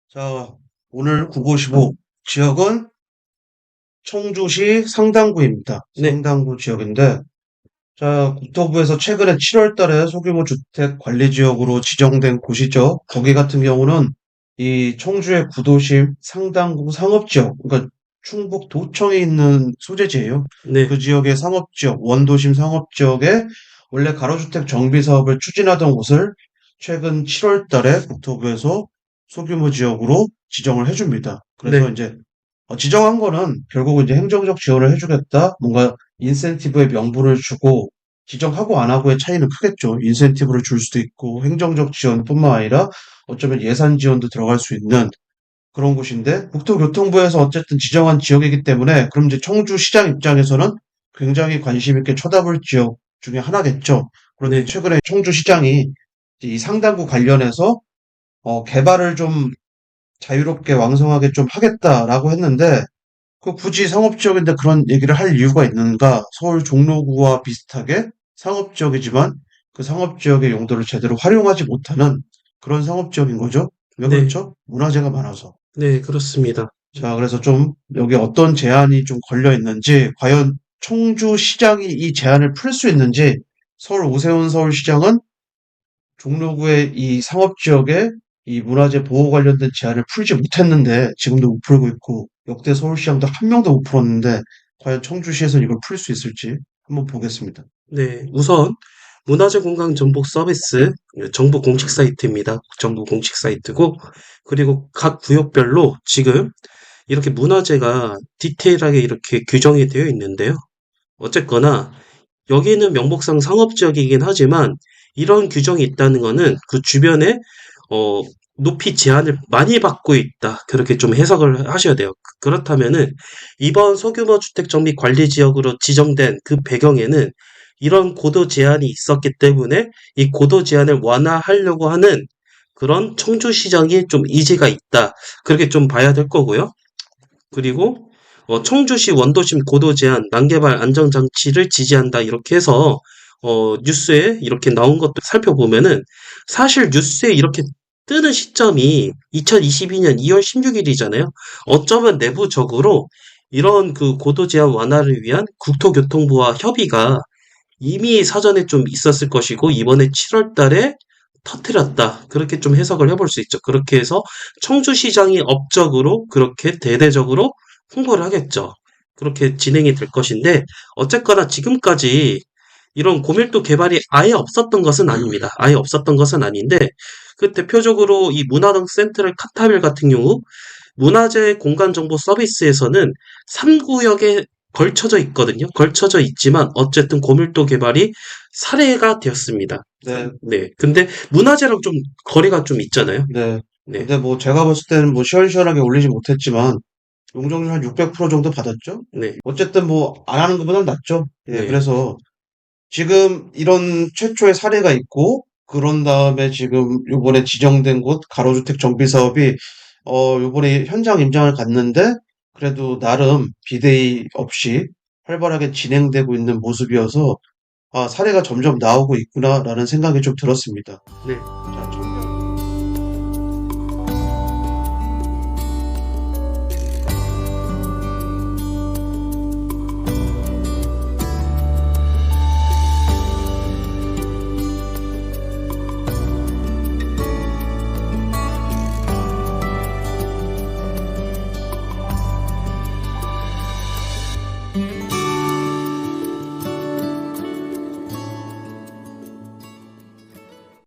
자, 오늘 955 지역은 청주시 상당구입니다. 네, 상당구 지역인데, 자, 국토부에서 최근에 7월 달에 소규모 주택 관리 지역으로 지정된 곳이죠. 거기 같은 경우는 이 청주의 구도심 상당구 상업지역, 그러니까 충북 도청에 있는 소재지예요. 네, 그 지역의 상업지역, 원도심 상업지역에 원래 가로주택 정비 사업을 추진하던 곳을 최근 7월 달에 국토부에서 소규모 지역으로 지정을 해줍니다. 그래서 네, 이제 지정한 거는 결국 이제 행정적 지원을 해주겠다, 뭔가 인센티브의 명분을 주고 지정하고 안 하고의 차이는 크겠죠. 인센티브를 줄 수도 있고 행정적 지원뿐만 아니라 어쩌면 예산 지원도 들어갈 수 있는 그런 곳인데 국토교통부에서 어쨌든 지정한 지역이기 때문에 그럼 이제 청주시장 입장에서는 굉장히 관심 있게 쳐다볼 지역 중에 하나겠죠. 그런데 네, 최근에 청주시장이 이제 이 상당구 관련해서 개발을 좀 자유롭게 왕성하게 좀 하겠다라고 했는데 그 굳이 상업지역인데 그런 얘기를 할 이유가 있는가? 서울 종로구와 비슷하게 상업지역이지만 그 상업지역의 용도를 제대로 활용하지 못하는 그런 상업지역인 거죠. 왜 네, 그렇죠? 문화재가 많아서. 네, 그렇습니다. 자, 그래서 좀 여기 어떤 제한이 좀 걸려 있는지, 과연 청주시장이 이 제한을 풀 수 있는지, 서울 오세훈 서울시장은 종로구의 이 상업지역에 이 문화재 보호 관련된 제한을 풀지 못했는데 지금도 못 풀고 있고 역대 서울시장도 한 명도 못 풀었는데 과연 청주시에서는 이걸 풀 수 있을지 한번 보겠습니다. 네, 우선 문화재 공간 정보 서비스 정부 공식 사이트입니다. 정부 공식 사이트고, 그리고 각 구역별로 지금 이렇게 문화재가 디테일하게 이렇게 규정이 되어 있는데요. 어쨌거나 여기는 명목상 상업지역이긴 하지만 이런 규정이 있다는 거는 그 주변에 어, 높이 제한을 많이 받고 있다. 그렇게 좀 해석을 하셔야 돼요. 그렇다면은 이번 소규모 주택 정비 관리 지역으로 지정된 그 배경에는 이런 고도 제한이 있었기 때문에 이 고도 제한을 완화하려고 하는 그런 청주시장이 좀 의지가 있다. 그렇게 좀 봐야 될 거고요. 그리고 청주시 원도심 고도 제한 난개발 안전장치를 지지한다 이렇게 해서 뉴스에 이렇게 나온 것도 살펴보면은 사실 뉴스에 이렇게 뜨는 시점이 2022년 2월 16일이잖아요. 어쩌면 내부적으로 이런 그 고도 제한 완화를 위한 국토교통부와 협의가 이미 사전에 좀 있었을 것이고 이번에 7월 달에 터뜨렸다. 그렇게 좀 해석을 해볼 수 있죠. 그렇게 해서 청주시장이 업적으로 그렇게 대대적으로 홍보를 하겠죠. 그렇게 진행이 될 것인데 어쨌거나 지금까지 이런 고밀도 개발이 아예 없었던 것은 아닙니다. 아예 없었던 것은 아닌데 그 대표적으로 이 문화등 센트럴 카타빌 같은 경우 문화재 공간 정보 서비스에서는 3구역에 걸쳐져 있거든요. 걸쳐져 있지만 어쨌든 고밀도 개발이 살해가 되었습니다. 네, 네. 근데 문화재랑 좀 거리가 좀 있잖아요. 네. 네. 근데 뭐 제가 봤을 때는 뭐 시원시원하게 올리지 못했지만 용적률 한 600% 정도 받았죠? 네. 어쨌든 뭐 안 하는 것보단 낫죠. 예, 네. 그래서 지금 이런 최초의 사례가 있고 그런 다음에 지금 요번에 지정된 곳 가로주택 정비 사업이 요번에 현장 임장을 갔는데 그래도 나름 비대위 없이 활발하게 진행되고 있는 모습이어서 아, 사례가 점점 나오고 있구나라는 생각이 좀 들었습니다. 네. 자,